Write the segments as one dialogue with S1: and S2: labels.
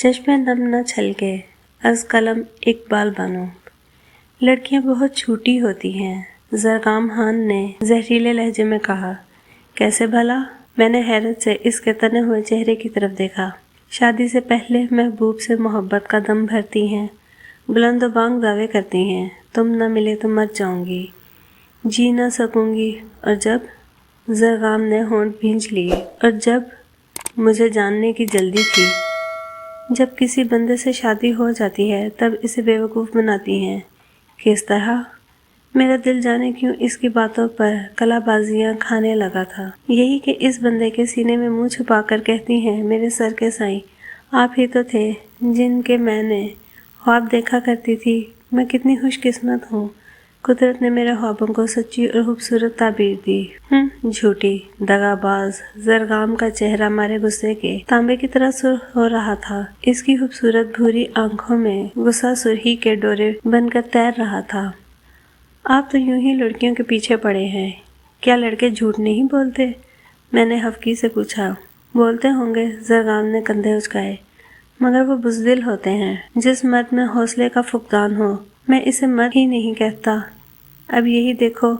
S1: چشمے نم نہ چھلکے، از قلم اقبال بنو۔ لڑکیاں بہت چھوٹی ہوتی ہیں، زرگام خان نے زہریلے لہجے میں کہا۔ کیسے بھلا؟ میں نے حیرت سے اس کے تنے ہوئے چہرے کی طرف دیکھا۔ شادی سے پہلے محبوب سے محبت کا دم بھرتی ہیں، بلند و بانگ دعوے کرتی ہیں، تم نہ ملے تو مر جاؤں گی، جی نہ سکوں گی، اور جب زرگام نے ہونٹ بھینچ لیے، اور جب مجھے جاننے کی جلدی تھی، جب کسی بندے سے شادی ہو جاتی ہے تب اسے بیوقوف بناتی ہیں۔ کس طرح؟ میرا دل جانے کیوں اس کی باتوں پر کلا بازیاں کھانے لگا تھا۔ یہی کہ اس بندے کے سینے میں منہ چھپا کر کہتی ہیں، میرے سر کے سائیں آپ ہی تو تھے جن کے میں نے خواب دیکھا کرتی تھی۔ میں کتنی خوش قسمت ہوں، قدرت نے میرے خوابوں کو سچی اور خوبصورت تعبیر دی۔ جھوٹی، دغا باز۔ زرگام کا چہرہ مارے غصے کے تانبے کی طرح سرخ ہو رہا تھا۔ اس کی خوبصورت بھوری آنکھوں میں غصہ سرخی کے ڈورے بن کر تیر رہا تھا۔ آپ تو یوں ہی لڑکیوں کے پیچھے پڑے ہیں، کیا لڑکے جھوٹ نہیں بولتے؟ میں نے حفقی سے پوچھا۔ بولتے ہوں گے، زرگام نے کندھے اچکائے، مگر وہ بزدل ہوتے ہیں۔ جس مرد میں حوصلے کا فقدان ہو، میں اسے مرد ہی نہیں کہتا۔ اب یہی دیکھو،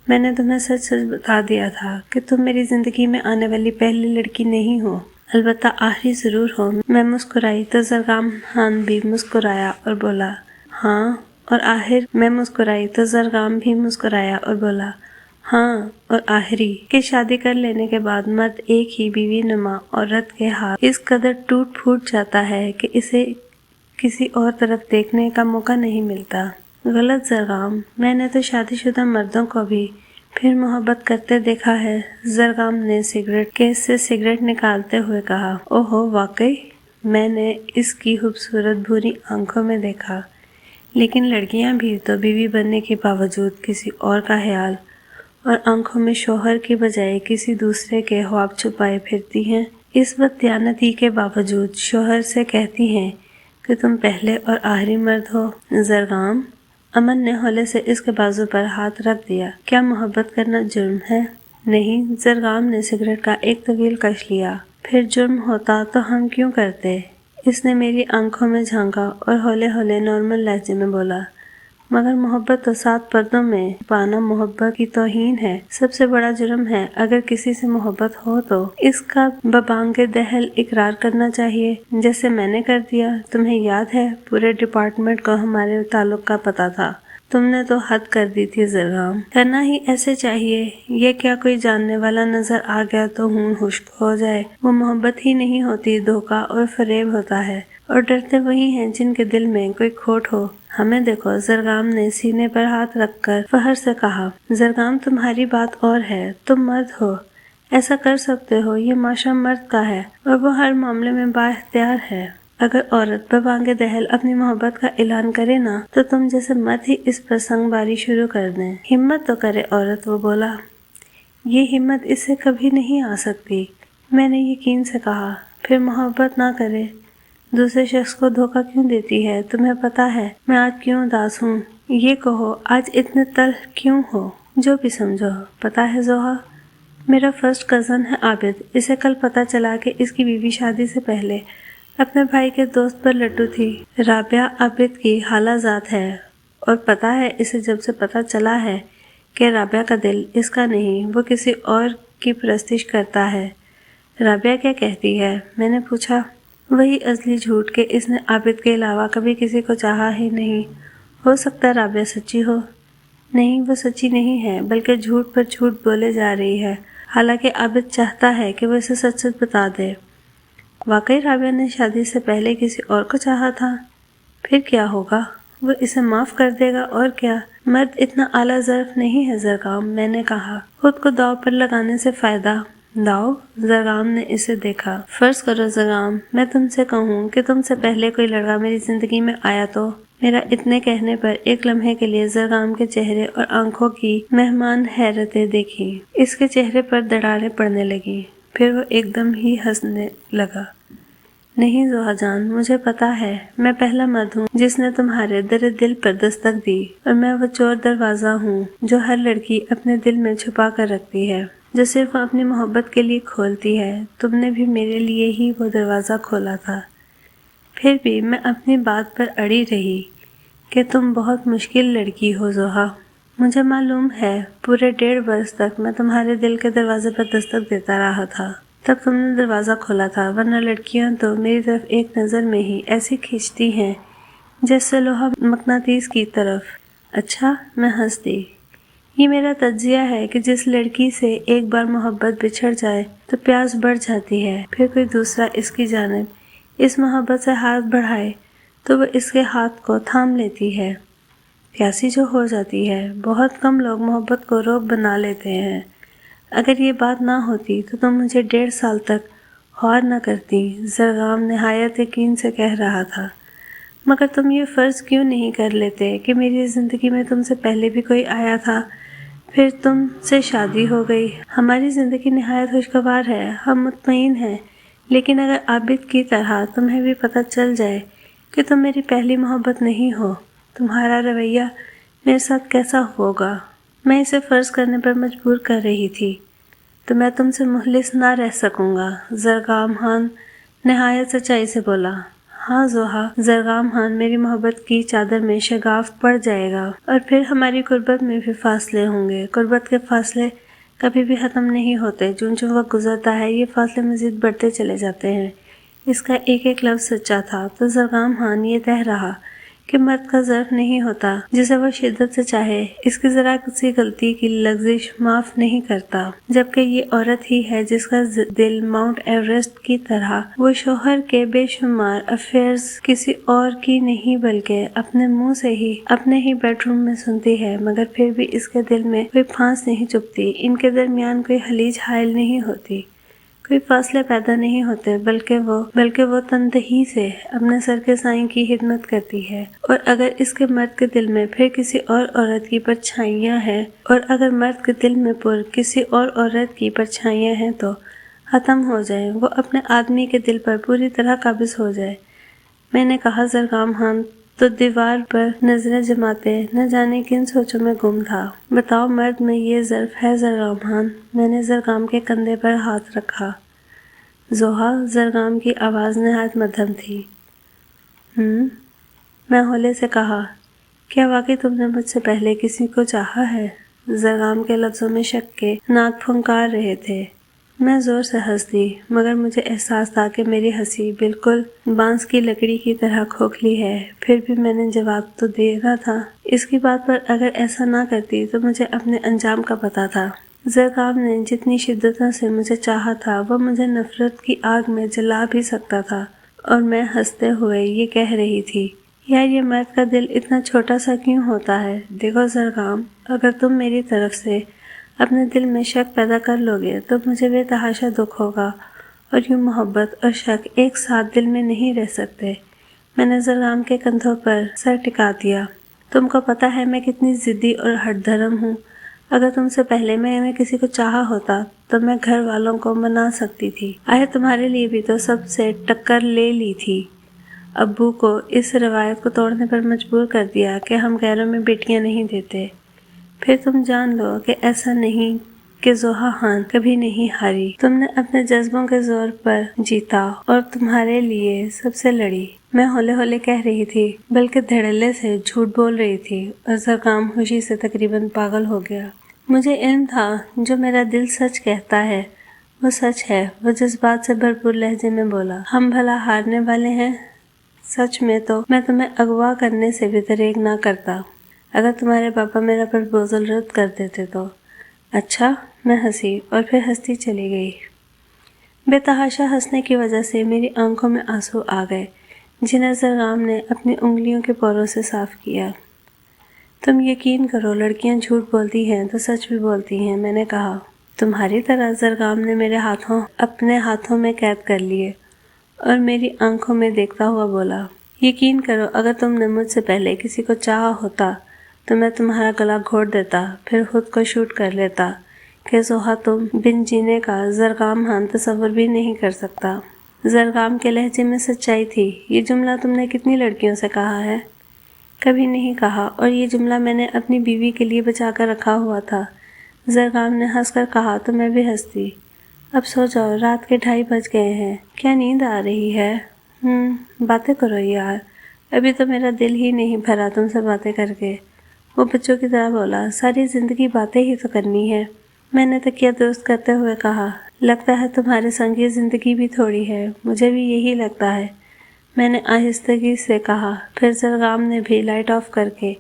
S1: میں نے تمہیں سچ سچ بتا دیا تھا کہ تم میری زندگی میں آنے والی پہلی لڑکی نہیں ہو، البتہ آخری ضرور ہو۔ میں مسکرائی تو زرگام خان بھی مسکرایا اور بولا، ہاں، اور آخر میں مسکرائی تو زرگام بھی مسکرایا اور بولا، ہاں، اور آخری کہ شادی کر لینے کے بعد مرد ایک ہی بیوی نما عورت کے ہاتھ اس قدر ٹوٹ پھوٹ جاتا ہے کہ اسے کسی اور طرف دیکھنے کا موقع نہیں ملتا۔ غلط زرگام، میں نے تو شادی شدہ مردوں کو بھی پھر محبت کرتے دیکھا ہے۔ زرگام نے سگریٹ کیس سے سگریٹ نکالتے ہوئے کہا۔ اوہو، واقعی؟ میں نے اس کی خوبصورت بھوری آنکھوں میں دیکھا۔ لیکن لڑکیاں بھی تو بیوی بننے کے باوجود کسی اور کا خیال اور آنکھوں میں شوہر کے بجائے کسی دوسرے کے خواب چھپائے پھرتی ہیں۔ اس بددیانتی کے باوجود شوہر سے کہتی ہیں کہ تم پہلے اور آخری مرد ہو۔ زرگام، امن نے ہولے سے اس کے بازو پر ہاتھ رکھ دیا۔ کیا محبت کرنا جرم ہے؟ نہیں۔ زرگام نے سگریٹ کا ایک طویل کش لیا۔ پھر جرم ہوتا تو ہم کیوں کرتے؟ اس نے میری آنکھوں میں جھانکا اور ہولے ہولے نارمل لہجے میں بولا، مگر محبت تو 7 پردوں میں چھپانا محبت کی توہین ہے۔ سب سے بڑا جرم ہے اگر کسی سے محبت ہو تو اس کا ببانگ دہل اقرار کرنا چاہیے، جیسے میں نے کر دیا۔ تمہیں یاد ہے پورے ڈپارٹمنٹ کو ہمارے تعلق کا پتہ تھا۔ تم نے تو حد کر دی تھی زرگام۔ کرنا ہی ایسے چاہیے۔ یہ کیا کوئی جاننے والا نظر آ گیا تو خون خشک ہو جائے؟ وہ محبت ہی نہیں ہوتی، دھوکہ اور فریب ہوتا ہے، اور ڈرتے وہی ہیں جن کے دل میں کوئی کھوٹ ہو۔ ہمیں دیکھو، زرگام نے سینے پر ہاتھ رکھ کر فخر سے کہا۔ زرگام، تمہاری بات اور ہے، تم مرد ہو، ایسا کر سکتے ہو، یہ معاشرہ مرد کا ہے اور وہ ہر معاملے میں با اختیار ہے۔ اگر عورت ببانگ دہل اپنی محبت کا اعلان کرے نا تو تم جیسے مرد ہی اس پر سنگ باری شروع کر دیں۔ ہمت تو کرے عورت، وہ بولا۔ یہ ہمت اس سے کبھی نہیں آ سکتی، میں نے یقین سے کہا۔ پھر محبت نہ کرے، دوسرے شخص کو دھوکہ کیوں دیتی ہے؟ تمہیں پتہ ہے میں آج کیوں اداس ہوں؟ یہ کہو، آج اتنے تلخ کیوں ہو؟ جو بھی سمجھو۔ پتہ ہے زوہا، میرا فرسٹ کزن ہے عابد، اسے کل پتہ چلا کہ اس کی بیوی شادی سے پہلے اپنے بھائی کے دوست پر لٹو تھی۔ رابعہ عابد کی خالہ زاد ہے، اور پتہ ہے اسے جب سے پتہ چلا ہے کہ رابعہ کا دل اس کا نہیں، وہ کسی اور کی پرستش کرتا ہے۔ رابعہ کیا کہتی ہے؟ میں نے پوچھا۔ وہی ازلی جھوٹ کہ اس نے عابد کے علاوہ کبھی کسی کو چاہا ہی نہیں۔ ہو سکتا ہے رابعہ سچی ہو۔ نہیں، وہ سچی نہیں ہے، بلکہ جھوٹ پر جھوٹ بولے جا رہی ہے، حالانکہ عابد چاہتا ہے کہ وہ اسے سچ سچ بتا دے۔ واقعی رابعہ نے شادی سے پہلے کسی اور کو چاہا تھا؟ پھر کیا ہوگا؟ وہ اسے معاف کر دے گا، اور کیا؟ مرد اتنا اعلیٰ ظرف نہیں ہے زرگام، میں نے کہا۔ خود کو داؤ پر لگانے سے فائدہ؟ داؤ؟ زرگام نے اسے دیکھا۔ فرض کرو زرگام، میں تم سے کہوں کہ تم سے پہلے کوئی لڑکا میری زندگی میں آیا تو؟ میرا اتنے کہنے پر ایک لمحے کے لیے زرگام کے چہرے اور آنکھوں کی مہمان حیرتیں دیکھی۔ اس کے چہرے پر دراڑیں پڑنے لگیں، پھر وہ ایک دم ہی ہنسنے لگا۔ نہیں زوہا جان، مجھے پتا ہے، میں پہلا مرد ہوں جس نے تمہارے در دل پر دستک دی، اور میں وہ چور دروازہ ہوں جو ہر لڑکی اپنے دل میں چھپا کر رکھتی ہے، جو صرف وہ اپنی محبت کے لیے کھولتی ہے۔ تم نے بھی میرے لیے ہی وہ دروازہ کھولا تھا۔ پھر بھی میں اپنی بات پر اڑی رہی کہ تم بہت مشکل لڑکی ہو زحا۔ مجھے معلوم ہے پورے 1.5 برس تک میں تمہارے دل کے دروازے پر دستک دیتا رہا تھا، تب تم نے دروازہ کھولا تھا، ورنہ لڑکیاں تو میری طرف ایک نظر میں ہی ایسی کھینچتی ہیں جیسے لوہا مقناطیس کی طرف۔ اچھا، میں ہنس دی۔ یہ میرا تجزیہ ہے کہ جس لڑکی سے ایک بار محبت بچھڑ جائے تو پیاس بڑھ جاتی ہے، پھر کوئی دوسرا اس کی جانب اس محبت سے ہاتھ بڑھائے تو وہ اس کے ہاتھ کو تھام لیتی ہے، پیاسی جو ہو جاتی ہے۔ بہت کم لوگ محبت کو روک بنا لیتے ہیں۔ اگر یہ بات نہ ہوتی تو تم مجھے 1.5 سال تک غور نہ کرتی، زرگام نہایت یقین سے کہہ رہا تھا۔ مگر تم یہ فرض کیوں نہیں کر لیتے کہ میری زندگی میں تم سے پہلے بھی کوئی آیا تھا، پھر تم سے شادی ہو گئی۔ ہماری زندگی نہایت خوشگوار ہے، ہم مطمئن ہیں، لیکن اگر عابد کی طرح تمہیں بھی پتہ چل جائے کہ تم میری پہلی محبت نہیں ہو، تمہارا رویہ میرے ساتھ کیسا ہوگا؟ میں اسے فرض کرنے پر مجبور کر رہی تھی، تو میں تم سے مخلص نہ رہ سکوں گا۔ زرگام خان نہایت سچائی سے بولا۔ ہاں زحا، زرگام خان، میری محبت کی چادر میں شگاف پڑ جائے گا، اور پھر ہماری قربت میں بھی فاصلے ہوں گے۔ قربت کے فاصلے کبھی بھی ختم نہیں ہوتے، چونچہ وقت گزرتا ہے یہ فاصلے مزید بڑھتے چلے جاتے ہیں۔ اس کا ایک ایک لفظ سچا تھا۔ تو زرگام خان یہ کہہ رہا کہ مرد کا ظرف نہیں ہوتا جسے وہ شدت سے چاہے اس کی ذرا سی غلطی کی لغزش معاف نہیں کرتا، جبکہ یہ عورت ہی ہے جس کا دل ماؤنٹ ایورسٹ کی طرح وہ شوہر کے بے شمار افیئرز کسی اور کی نہیں بلکہ اپنے منہ سے ہی اپنے ہی بیڈ روم میں سنتی ہے، مگر پھر بھی اس کے دل میں کوئی پھانس نہیں چبھتی، ان کے درمیان کوئی خلیج حائل نہیں ہوتی، کوئی فاصلے پیدا نہیں ہوتے، بلکہ وہ تنہائی سے اپنے سر کے سائیں کی خدمت کرتی ہے۔ اور اگر اس کے مرد کے دل میں پھر کسی اور عورت کی پرچھائیاں ہیں تو ختم ہو جائے، وہ اپنے آدمی کے دل پر پوری طرح قابض ہو جائے۔ میں نے کہا زرگام خان تو دیوار پر نظریں جماتے نہ جانے کن سوچوں میں گم تھا۔ بتاؤ مرد میں یہ ظرف ہے زرگام خان؟ میں نے زرگام کے کندھے پر ہاتھ رکھا۔ زحا، زرگام کی آواز نہایت مدھم تھی۔ میں ہولے سے کہا، کیا واقعی تم نے مجھ سے پہلے کسی کو چاہا ہے؟ زرگام کے لفظوں میں شک کے ناک پھنکار رہے تھے۔ میں زور سے ہنس دی، مگر مجھے احساس تھا کہ میری ہنسی بالکل بانس کی لکڑی کی طرح کھوکھلی ہے۔ پھر بھی میں نے جواب تو دینا تھا۔ اس کی بات پر اگر ایسا نہ کرتی تو مجھے اپنے انجام کا پتہ تھا۔ زرگام نے جتنی شدتوں سے مجھے چاہا تھا وہ مجھے نفرت کی آگ میں جلا بھی سکتا تھا، اور میں ہنستے ہوئے یہ کہہ رہی تھی، یار یہ مرد کا دل اتنا چھوٹا سا کیوں ہوتا ہے؟ دیکھو زرگام، اگر تم میری طرف سے اپنے دل میں شک پیدا کر لو گے تو مجھے بے تحاشا دکھ ہوگا، اور یوں محبت اور شک ایک ساتھ دل میں نہیں رہ سکتے۔ میں نے زرگام کے کندھوں پر سر ٹکا دیا۔ تم کو پتہ ہے میں کتنی ضدی اور ہٹ دھرم ہوں۔ اگر تم سے پہلے میں نے کسی کو چاہا ہوتا تو میں گھر والوں کو منا سکتی تھی، آئے تمہارے لیے بھی تو سب سے ٹکر لے لی تھی، ابو کو اس روایت کو توڑنے پر مجبور کر دیا کہ ہم غیروں میں بیٹیاں نہیں دیتے۔ پھر تم جان لو کہ ایسا نہیں کہ زحا خان کبھی نہیں ہاری، تم نے اپنے جذبوں کے زور پر جیتا اور تمہارے لیے سب سے لڑی۔ میں ہولے ہولے کہہ رہی تھی، بلکہ دھڑلے سے جھوٹ بول رہی تھی، اور زرگام خوشی سے تقریباً پاگل ہو گیا۔ مجھے علم تھا جو میرا دل سچ کہتا ہے وہ سچ ہے۔ وہ جذبات سے بھرپور لہجے میں بولا، ہم بھلا ہارنے والے ہیں؟ سچ میں تو میں تمہیں اغوا کرنے سے بھی دریغ نہ کرتا اگر تمہارے پاپا میرا پرپوزل رد کر دیتے تو۔ اچھا، میں ہنسی اور پھر ہنستی چلی گئی۔ بے تحاشا ہنسنے کی وجہ سے میری آنکھوں میں آنسو آ گئے، جنہیں زرگام نے اپنی انگلیوں کے پوروں سے صاف کیا۔ تم یقین کرو لڑکیاں جھوٹ بولتی ہیں تو سچ بھی بولتی ہیں، میں نے کہا۔ تمہاری طرح؟ زرگام نے میرے ہاتھوں اپنے ہاتھوں میں قید کر لیے اور میری آنکھوں میں دیکھتا ہوا بولا، یقین کرو اگر تم نے مجھ سے پہلے کسی کو چاہا ہوتا تو میں تمہارا گلا گھونٹ دیتا، پھر خود کو شوٹ کر لیتا کہ زحا تم بن جینے کا زرگام خان تصور بھی نہیں کر سکتا۔ زرگام کے لہجے میں سچائی تھی۔ یہ جملہ تم نے کتنی لڑکیوں سے کہا ہے؟ کبھی نہیں کہا، اور یہ جملہ میں نے اپنی بیوی کے لیے بچا کر رکھا ہوا تھا۔ زرگام نے ہنس کر کہا تو میں بھی ہنس دی۔ اب سو جاؤ، رات کے 2:30 بج گئے ہیں، کیا نیند آ رہی ہے؟ باتیں کرو یار، ابھی تو میرا دل ہی نہیں بھرا تم سے باتیں کر کے۔ وہ بچوں کی طرح بولا، ساری زندگی باتیں ہی تو کرنی ہے۔ میں نے تکیہ درست کرتے ہوئے کہا، لگتا ہے تمہارے سنگ یہ زندگی بھی تھوڑی ہے، مجھے بھی یہی لگتا ہے، میں نے آہستگی سے کہا۔ پھر زرغام نے بھی لائٹ آف کر کے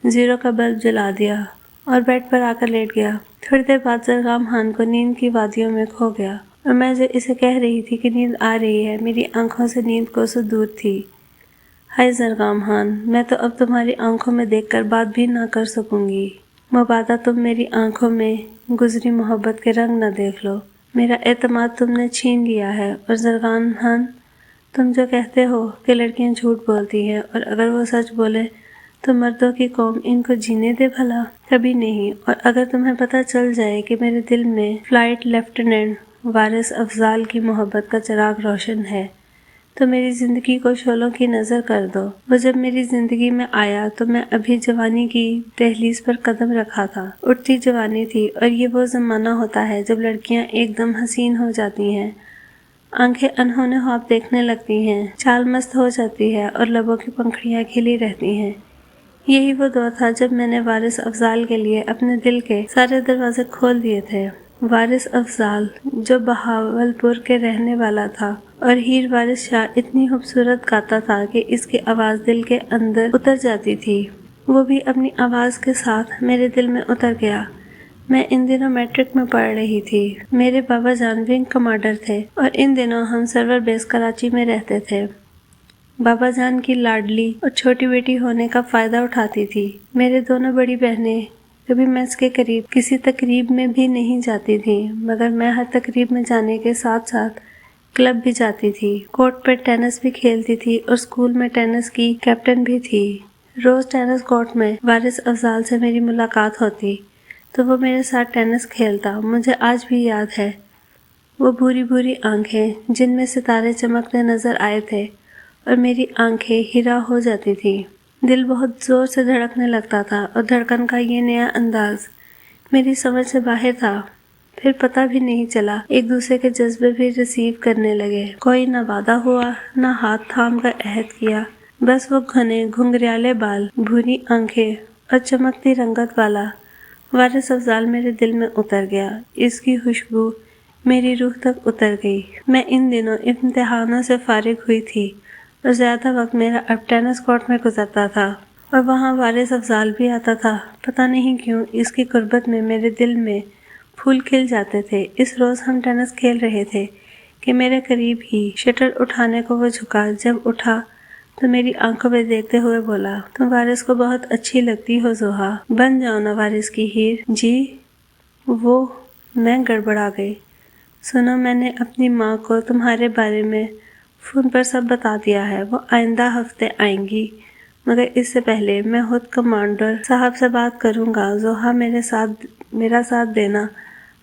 S1: 0 کا بلب جلا دیا اور بیڈ پر آ کر لیٹ گیا۔ تھوڑی دیر بعد زرغام خان کو نیند کی وادیوں میں کھو گیا اور میں جو اسے کہہ رہی تھی کہ نیند آ رہی ہے، میری آنکھوں سے نیند کوسوں دور تھی۔ ہائے زرغام خان، میں تو اب تمہاری آنکھوں میں دیکھ کر بات بھی نہ کر سکوں گی۔ مبادا تم میری آنکھوں میں گزری محبت کے رنگ نہ دیکھ لو۔ میرا اعتماد تم نے چھین لیا ہے، اور زرغام خان، تم جو کہتے ہو کہ لڑکیاں جھوٹ بولتی ہیں اور اگر وہ سچ بولیں تو مردوں کی قوم ان کو جینے دے بھلا؟ کبھی نہیں۔ اور اگر تمہیں پتہ چل جائے کہ میرے دل میں فلائٹ لیفٹیننٹ وارث افضال کی محبت کا چراغ روشن ہے تو میری زندگی کو شعلوں کی نظر کر دو۔ وہ جب میری زندگی میں آیا تو میں ابھی جوانی کی دہلیز پر قدم رکھا تھا، اٹھتی جوانی تھی، اور یہ وہ زمانہ ہوتا ہے جب لڑکیاں ایک دم حسین ہو جاتی ہیں، آنکھیں انہونے خواب دیکھنے لگتی ہیں، چال مست ہو جاتی ہے اور لبوں کی پنکھڑیاں کھلی رہتی ہیں۔ یہی وہ دور تھا جب میں نے وارث افضال کے لیے اپنے دل کے سارے دروازے کھول دیے تھے۔ وارث افضال جو بہاولپور کے رہنے والا تھا اور ہیر وارث شاہ اتنی خوبصورت گاتا تھا کہ اس کی آواز دل کے اندر اتر جاتی تھی، وہ بھی اپنی آواز کے ساتھ میرے دل میں اتر گیا۔ میں ان دنوں میٹرک میں پڑھ رہی تھی، میرے بابا جان ونگ کمانڈر تھے اور ان دنوں ہم سرور بیس کراچی میں رہتے تھے۔ بابا جان کی لاڈلی اور چھوٹی بیٹی ہونے کا فائدہ اٹھاتی تھی۔ میرے دونوں بڑی بہنیں کبھی میس کے قریب کسی تقریب میں بھی نہیں جاتی تھیں، مگر میں ہر تقریب میں جانے کے ساتھ ساتھ کلب بھی جاتی تھی، کورٹ پر ٹینس بھی کھیلتی تھی اور اسکول میں ٹینس کی کیپٹن بھی تھی۔ روز ٹینس کورٹ میں وارث افضال سے میری ملاقات ہوتی تو وہ میرے ساتھ ٹینس کھیلتا۔ مجھے آج بھی یاد ہے وہ بھوری بھوری آنکھیں جن میں ستارے چمکتے نظر آئے تھے اور میری آنکھیں ہیرا ہو جاتی تھی۔ دل بہت زور سے دھڑکنے لگتا تھا اور دھڑکن کا یہ نیا انداز میری سمجھ سے باہر تھا۔ پھر پتہ بھی نہیں چلا، ایک دوسرے کے جذبے بھی ریسیو کرنے لگے، کوئی نہ وعدہ ہوا نہ ہاتھ تھام کر عہد کیا، بس وہ گھنے گھنگریالے بال، بھوری آنکھیں اور چمکتی رنگت والا وارث افضال میرے دل میں اتر گیا۔ اس کی خوشبو میری روح تک اتر گئی۔ میں ان دنوں امتحانوں سے فارغ ہوئی تھی اور زیادہ وقت میرا اب ٹینس کورٹ میں گزرتا تھا اور وہاں وارث افضال بھی آتا تھا۔ پتہ نہیں کیوں اس کی قربت میں میرے دل میں پھول کھل جاتے تھے۔ اس روز ہم ٹینس کھیل رہے تھے کہ میرے قریب ہی شٹل اٹھانے کو وہ جھکا۔ جب اٹھا تو میری آنکھوں میں دیکھتے ہوئے بولا، تم وارث کو بہت اچھی لگتی ہو زوہا، بن جاؤ نا وارث کی ہیر۔ جی وہ میں گڑبڑا گئی۔ سنو، میں نے اپنی ماں کو تمہارے بارے میں فون پر سب بتا دیا ہے، وہ آئندہ ہفتے آئیں گی، مگر اس سے پہلے میں خود کمانڈر صاحب سے بات کروں گا۔ زوہا میرا ساتھ دینا،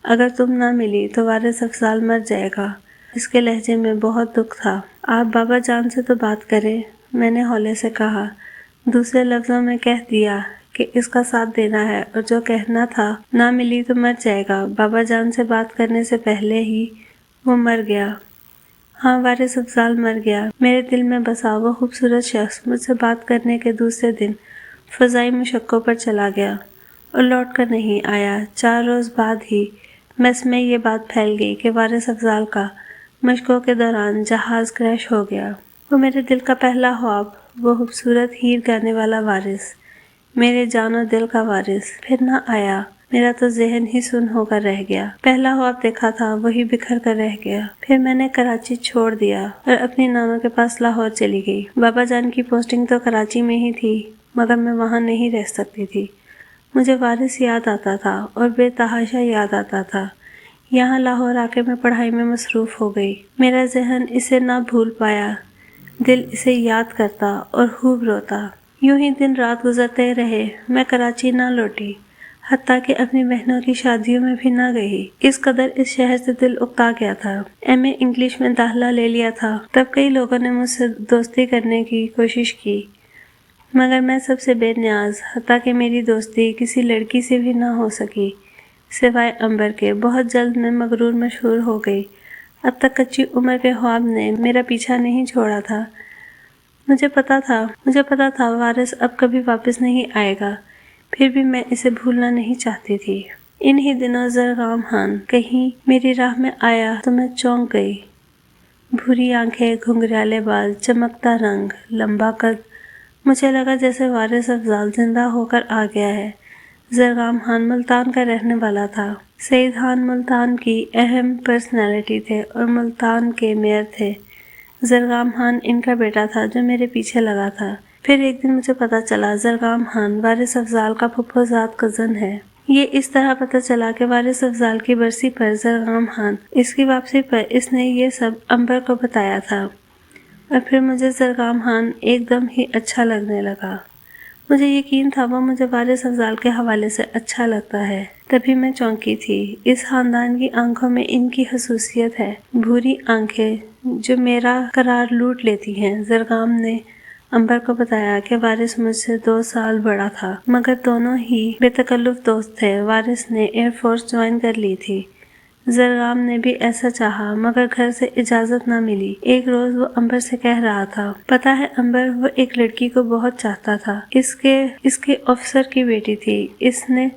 S1: اگر تم نہ ملی تو وارث افضال مر جائے گا۔ اس کے لہجے میں بہت دکھ تھا۔ آپ بابا جان سے تو بات کریں، میں نے ہولے سے کہا، دوسرے لفظوں میں کہہ دیا کہ اس کا ساتھ دینا ہے، اور جو کہنا تھا نہ ملی تو مر جائے گا، بابا جان سے بات کرنے سے پہلے ہی وہ مر گیا۔ ہاں، وارث افضال مر گیا۔ میرے دل میں بسا وہ خوبصورت شخص مجھ سے بات کرنے کے دوسرے دن فضائی مشقوں پر چلا گیا اور لوٹ کر نہیں آیا۔ 4 روز بعد ہی میس میں یہ بات پھیل گئی کہ وارث افضال کا مشقوں کے دوران جہاز کریش ہو گیا۔ وہ میرے دل کا پہلا خواب، وہ خوبصورت ہیر گانے والا وارث، میرے جان و دل کا وارث، پھر نہ آیا۔ میرا تو ذہن ہی سن ہو کر رہ گیا۔ پہلا خواب دیکھا تھا وہی بکھر کر رہ گیا۔ پھر میں نے کراچی چھوڑ دیا اور اپنی نانوں کے پاس لاہور چلی گئی۔ بابا جان کی پوسٹنگ تو کراچی میں ہی تھی، مگر میں وہاں نہیں رہ سکتی تھی۔ مجھے وارث یاد آتا تھا اور بے تحاشا یاد آتا تھا۔ یہاں لاہور آ کے میں پڑھائی میں مصروف ہو گئی۔ میرا ذہن اسے نہ بھول پایا، دل اسے یاد کرتا اور خوب روتا۔ یوں ہی دن رات گزرتے رہے، میں کراچی نہ لوٹی، حتیٰ کہ اپنی بہنوں کی شادیوں میں بھی نہ گئی۔ اس قدر اس شہر سے دل اکتا گیا تھا۔ ایم اے انگلش میں داخلہ لے لیا تھا، تب کئی لوگوں نے مجھ سے دوستی کرنے کی کوشش کی، مگر میں سب سے بے نیاز، حتیٰ کہ میری دوستی کسی لڑکی سے بھی نہ ہو سکی سوائے امبر کے۔ بہت جلد میں مغرور مشہور ہو گئی۔ اب تک کچی عمر کے خواب نے میرا پیچھا نہیں چھوڑا تھا۔ مجھے پتا تھا وارث اب کبھی واپس نہیں آئے گا، پھر بھی میں اسے بھولنا نہیں چاہتی تھی۔ انہی دنوں زرغام خان کہیں میری راہ میں آیا تو میں چونک گئی۔ بھوری آنکھیں، گھنگریالے بال، چمکتا رنگ، لمبا قد، مجھے لگا جیسے وارث افضال زندہ ہو کر آ گیا ہے۔ زرغام خان ملتان کا رہنے والا تھا۔ سعید خان ملتان کی اہم پرسنالٹی تھے اور ملتان کے میئر تھے۔ زرغام خان ان کا بیٹا تھا جو میرے پیچھے لگا تھا۔ پھر ایک دن مجھے پتا چلا زرغام خان وارث افضال کا پھپھوزاد کزن ہے۔ یہ اس طرح پتا چلا کہ وارث افضال کی برسی پر زرغام خان اس کی واپسی پر اس نے یہ سب امبر کو بتایا تھا، اور پھر مجھے زرغام خان ایک دم ہی اچھا لگنے لگا۔ مجھے یقین تھا وہ مجھے وارث افضال کے حوالے سے اچھا لگتا ہے۔ تبھی میں چونکی تھی۔ اس خاندان کی آنکھوں میں ان کی خصوصیت ہے، بھوری آنکھیں جو میرا قرار لوٹ لیتی ہیں۔ زرغام نے امبر کو بتایا کہ وارث مجھ سے 2 سال بڑا تھا، مگر دونوں ہی بے تکلف دوست تھے۔ وارث نے ایئر فورس جوائن کر لی تھی۔ زرغام نے بھی ایسا چاہا، مگر گھر سے اجازت نہ ملی۔ ایک روز وہ امبر سے کہہ رہا تھا، پتہ ہے امبر، وہ ایک لڑکی کو بہت چاہتا تھا، اس کے آفیسر کی بیٹی تھی۔ اس نے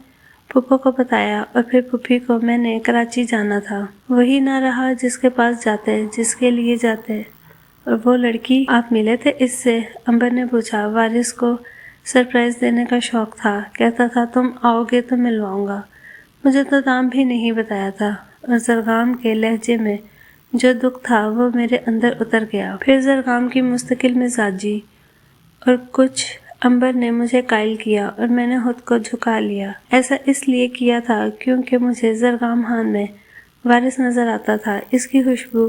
S1: پھپھو کو بتایا اور پھر پھوپھی کو۔ میں نے کراچی جانا تھا، وہی نہ رہا جس کے پاس جاتے، جس کے لیے جاتے۔ اور وہ لڑکی، آپ ملے تھے اس سے؟ امبر نے پوچھا۔ وارث کو سرپرائز دینے کا شوق تھا، کہتا تھا تم آؤ گے تو ملواؤں گا۔ مجھے تو نام بھی نہیں بتایا تھا، اور زرغام کے لہجے میں جو دکھ تھا وہ میرے اندر اتر گیا۔ پھر زرغام کی مستقل مزاجی اور کچھ امبر نے مجھے قائل کیا اور میں نے خود کو جھکا لیا۔ ایسا اس لیے کیا تھا کیونکہ مجھے زرغام خان میں وارث نظر آتا تھا۔ اس کی خوشبو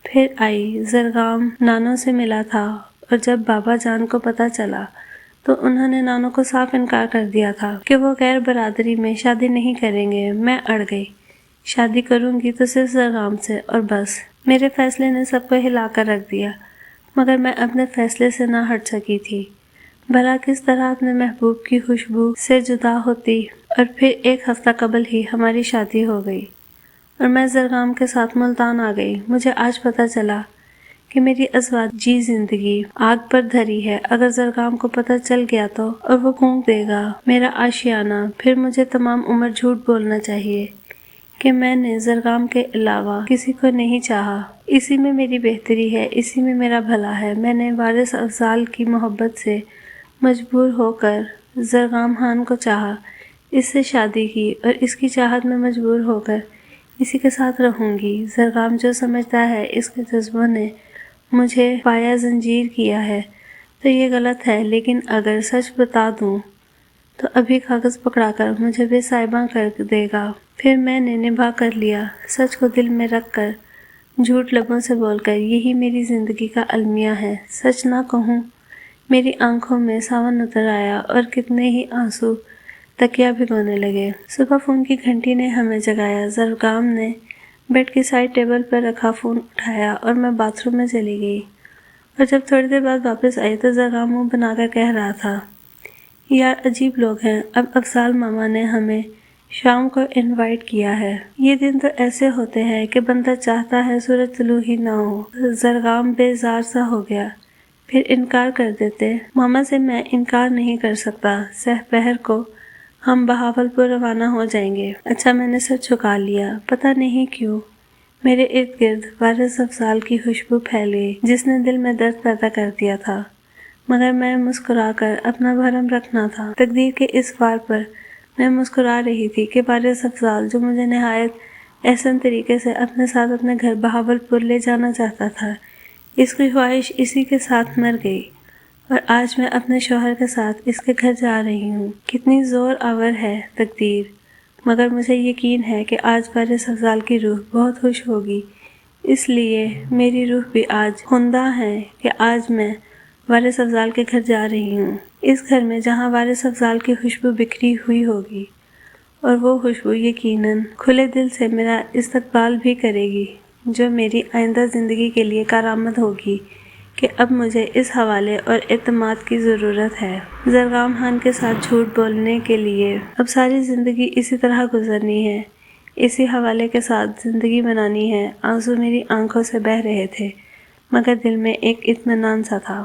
S1: پھر آئی۔ زرغام نانو سے ملا تھا، اور جب بابا جان کو پتہ چلا تو انہوں نے نانو کو صاف انکار کر دیا تھا کہ وہ غیر برادری میں شادی نہیں کریں گے۔ میں اڑ گئی، شادی کروں گی تو صرف زرغام سے، اور بس۔ میرے فیصلے نے سب کو ہلا کر رکھ دیا، مگر میں اپنے فیصلے سے نہ ہٹ سکی تھی۔ بھلا کس طرح اپنے محبوب کی خوشبو سے جدا ہوتی؟ اور پھر 1 ہفتہ قبل ہی ہماری شادی ہو گئی، اور میں زرغام کے ساتھ ملتان آ گئی۔ مجھے آج پتہ چلا کہ میری ازواجی زندگی آگ پر دھری ہے۔ اگر زرغام کو پتہ چل گیا تو، اور وہ پھونک دے گا میرا آشیانہ، پھر مجھے تمام عمر جھوٹ بولنا چاہیے کہ میں نے زرغام کے علاوہ کسی کو نہیں چاہا۔ اسی میں میری بہتری ہے، اسی میں میرا بھلا ہے۔ میں نے وارث افضال کی محبت سے مجبور ہو کر زرغام خان کو چاہا، اس سے شادی کی، اور اس کی چاہت میں مجبور ہو کر اسی کے ساتھ رہوں گی۔ زرغام جو سمجھتا ہے اس کے جذبوں نے مجھے پایا زنجیر کیا ہے تو یہ غلط ہے، لیکن اگر سچ بتا دوں تو ابھی کاغذ پکڑا کر مجھے بے صاحبہ کر دے گا۔ پھر میں نے نبھا کر لیا، سچ کو دل میں رکھ کر، جھوٹ لبوں سے بول کر۔ یہی میری زندگی کا المیہ ہے۔ سچ نہ کہوں، میری آنکھوں میں ساون اتر آیا اور کتنے ہی آنسو تکیا بھگونے لگے۔ صبح فون کی گھنٹی نے ہمیں جگایا۔ زرغام نے بیڈ کی سائڈ ٹیبل پر رکھا فون اٹھایا اور میں باتھ روم میں چلی گئی، اور جب تھوڑی دیر بعد واپس آئی تو زرغام منہ بنا کر کہہ رہا تھا، یار عجیب لوگ ہیں، اب افضال ماما نے ہمیں شام کو انوائٹ کیا ہے۔ یہ دن تو ایسے ہوتے ہیں کہ بندہ چاہتا ہے سورج طلوع ہی نہ ہو۔ زرغام بیزار سا ہو گیا۔ پھر انکار کر دیتے۔ ماما سے میں انکار نہیں کر سکتا، سہ پہر کو ہم بہاولپور روانہ ہو جائیں گے۔ اچھا، میں نے سر جھکا لیا۔ پتہ نہیں کیوں میرے ارد گرد وارث افضال کی خوشبو پھیل گئی جس نے دل میں درد پیدا کر دیا تھا، مگر میں مسکرا کر اپنا بھرم رکھنا تھا۔ تقدیر کے اس وار پر میں مسکرا رہی تھی کہ وارث افضال جو مجھے نہایت احسن طریقے سے اپنے ساتھ اپنے گھر بہاولپور لے جانا چاہتا تھا، اس کی خواہش اسی کے ساتھ مر گئی، اور آج میں اپنے شوہر کے ساتھ اس کے گھر جا رہی ہوں۔ کتنی زور آور ہے تقدیر، مگر مجھے یقین ہے کہ آج وارث افضال کی روح بہت خوش ہوگی، اس لیے میری روح بھی آج خندہ ہے کہ آج میں وارث افضال کے گھر جا رہی ہوں، اس گھر میں جہاں وارث افضال کی خوشبو بکھری ہوئی ہوگی، اور وہ خوشبو یقیناً کھلے دل سے میرا استقبال بھی کرے گی، جو میری آئندہ زندگی کے لیے کارآمد ہوگی کہ اب مجھے اس حوالے اور اعتماد کی ضرورت ہے۔ زرغام خان کے ساتھ جھوٹ بولنے کے لیے اب ساری زندگی اسی طرح گزرنی ہے اسی حوالے کے ساتھ زندگی بنانی ہے۔ آنسو میری آنکھوں سے بہہ رہے تھے، مگر دل میں ایک اطمینان سا تھا۔